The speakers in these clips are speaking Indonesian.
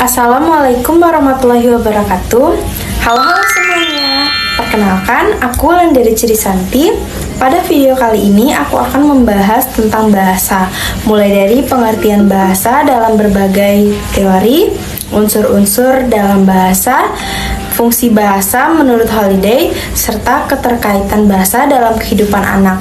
Assalamualaikum warahmatullahi wabarakatuh. Halo semuanya. Perkenalkan, aku Landari Cirisanti. Pada video kali ini aku akan membahas tentang bahasa, mulai dari pengertian bahasa dalam berbagai teori, unsur-unsur dalam bahasa, fungsi bahasa menurut Holiday, serta keterkaitan bahasa dalam kehidupan anak.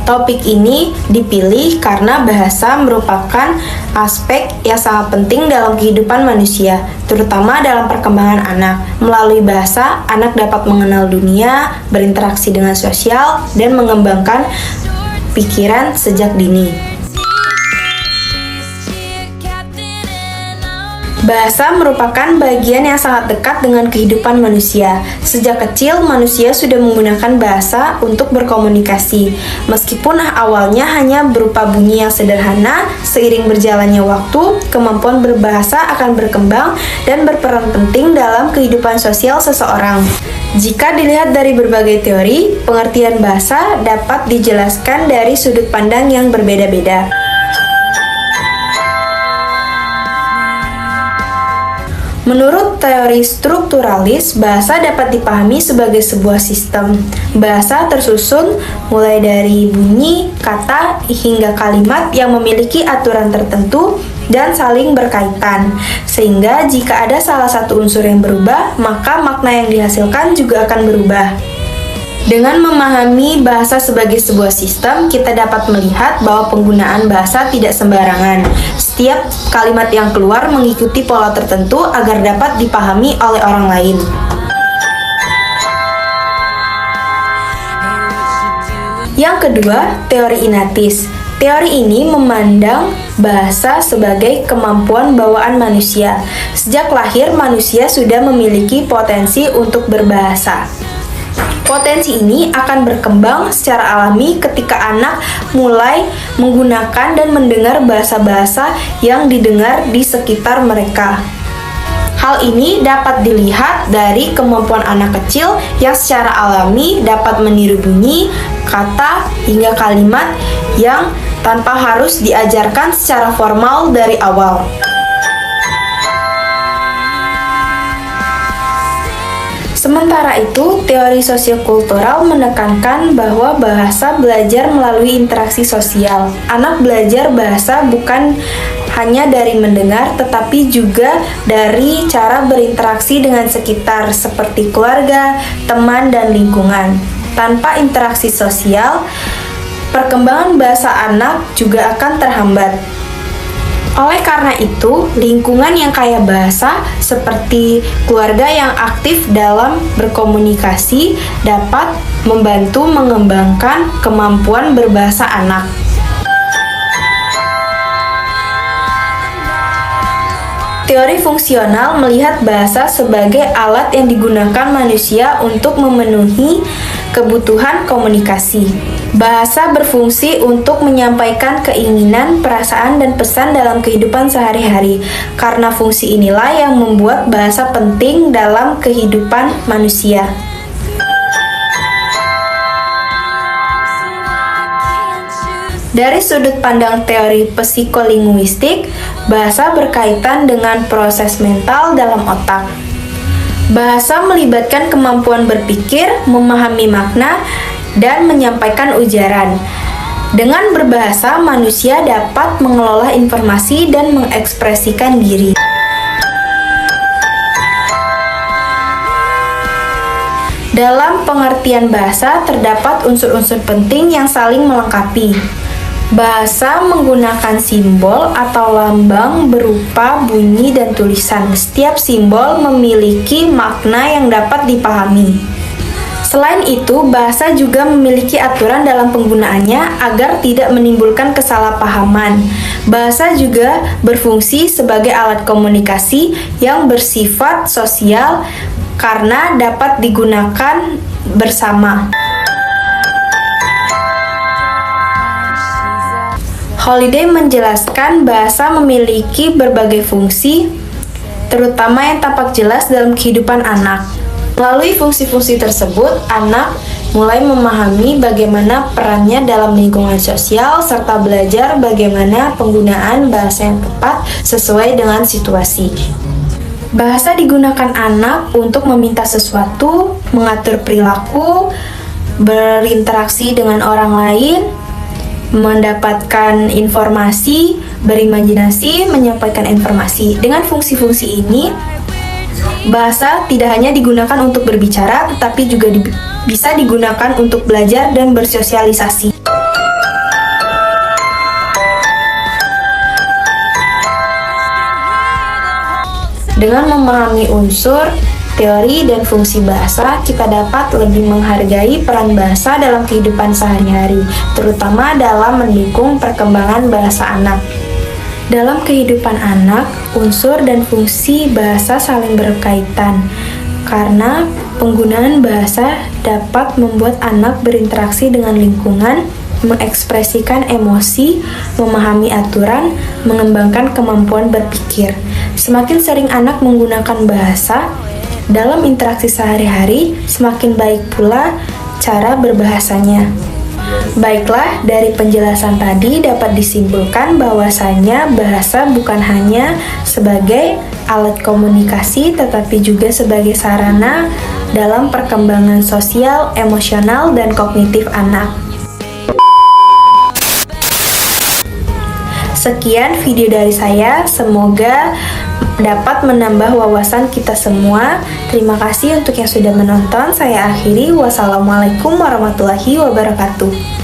Topik ini dipilih karena bahasa merupakan aspek yang sangat penting dalam kehidupan manusia, terutama dalam perkembangan anak. Melalui bahasa, anak dapat mengenal dunia, berinteraksi dengan sosial, dan mengembangkan pikiran sejak dini. Bahasa merupakan bagian yang sangat dekat dengan kehidupan manusia. Sejak kecil, manusia sudah menggunakan bahasa untuk berkomunikasi. Meskipun awalnya hanya berupa bunyi yang sederhana, seiring berjalannya waktu, kemampuan berbahasa akan berkembang dan berperan penting dalam kehidupan sosial seseorang. Jika dilihat dari berbagai teori, pengertian bahasa dapat dijelaskan dari sudut pandang yang berbeda-beda. Menurut teori strukturalis, bahasa dapat dipahami sebagai sebuah sistem. Bahasa tersusun mulai dari bunyi, kata, hingga kalimat yang memiliki aturan tertentu dan saling berkaitan. Sehingga jika ada salah satu unsur yang berubah, maka makna yang dihasilkan juga akan berubah. Dengan memahami bahasa sebagai sebuah sistem, kita dapat melihat bahwa penggunaan bahasa tidak sembarangan. Setiap kalimat yang keluar mengikuti pola tertentu agar dapat dipahami oleh orang lain. Yang kedua, teori inatis. Teori ini memandang bahasa sebagai kemampuan bawaan manusia. Sejak lahir, manusia sudah memiliki potensi untuk berbahasa. Potensi ini akan berkembang secara alami ketika anak mulai menggunakan dan mendengar bahasa-bahasa yang didengar di sekitar mereka. Hal ini dapat dilihat dari kemampuan anak kecil yang secara alami dapat meniru bunyi, kata, hingga kalimat yang tanpa harus diajarkan secara formal dari awal. Sementara itu, teori sosiokultural menekankan bahwa bahasa belajar melalui interaksi sosial. Anak belajar bahasa bukan hanya dari mendengar, tetapi juga dari cara berinteraksi dengan sekitar, seperti keluarga, teman, dan lingkungan. Tanpa interaksi sosial, perkembangan bahasa anak juga akan terhambat. Oleh karena itu, lingkungan yang kaya bahasa seperti keluarga yang aktif dalam berkomunikasi dapat membantu mengembangkan kemampuan berbahasa anak. Teori fungsional melihat bahasa sebagai alat yang digunakan manusia untuk memenuhi kebutuhan komunikasi. Bahasa berfungsi untuk menyampaikan keinginan, perasaan, dan pesan dalam kehidupan sehari-hari. Karena fungsi inilah yang membuat bahasa penting dalam kehidupan manusia. Dari sudut pandang teori psikolinguistik, bahasa berkaitan dengan proses mental dalam otak. Bahasa melibatkan kemampuan berpikir, memahami makna, dan menyampaikan ujaran. Dengan berbahasa, manusia dapat mengelola informasi dan mengekspresikan diri. Dalam pengertian bahasa, terdapat unsur-unsur penting yang saling melengkapi. Bahasa menggunakan simbol atau lambang berupa bunyi dan tulisan. Setiap simbol memiliki makna yang dapat dipahami. Selain itu, bahasa juga memiliki aturan dalam penggunaannya agar tidak menimbulkan kesalahpahaman. Bahasa juga berfungsi sebagai alat komunikasi yang bersifat sosial karena dapat digunakan bersama. Holiday menjelaskan bahasa memiliki berbagai fungsi, terutama yang tampak jelas dalam kehidupan anak. Melalui fungsi-fungsi tersebut, anak mulai memahami bagaimana perannya dalam lingkungan sosial, serta belajar bagaimana penggunaan bahasa yang tepat sesuai dengan situasi. Bahasa digunakan anak untuk meminta sesuatu, mengatur perilaku, berinteraksi dengan orang lain, mendapatkan informasi, berimajinasi, menyampaikan informasi. Dengan fungsi-fungsi ini, bahasa tidak hanya digunakan untuk berbicara, tetapi juga bisa digunakan untuk belajar dan bersosialisasi. Dengan memahami unsur, teori, dan fungsi bahasa, kita dapat lebih menghargai peran bahasa dalam kehidupan sehari-hari, terutama dalam mendukung perkembangan bahasa anak. Dalam kehidupan anak, unsur dan fungsi bahasa saling berkaitan, karena penggunaan bahasa dapat membuat anak berinteraksi dengan lingkungan, mengekspresikan emosi, memahami aturan, mengembangkan kemampuan berpikir. Semakin sering anak menggunakan bahasa dalam interaksi sehari-hari, semakin baik pula cara berbahasanya. Baiklah, dari penjelasan tadi dapat disimpulkan bahwasanya bahasa bukan hanya sebagai alat komunikasi, tetapi juga sebagai sarana dalam perkembangan sosial, emosional, dan kognitif anak. Sekian video dari saya, semoga dapat menambah wawasan kita semua. Terima kasih untuk yang sudah menonton. Saya akhiri. Wassalamualaikum warahmatullahi wabarakatuh.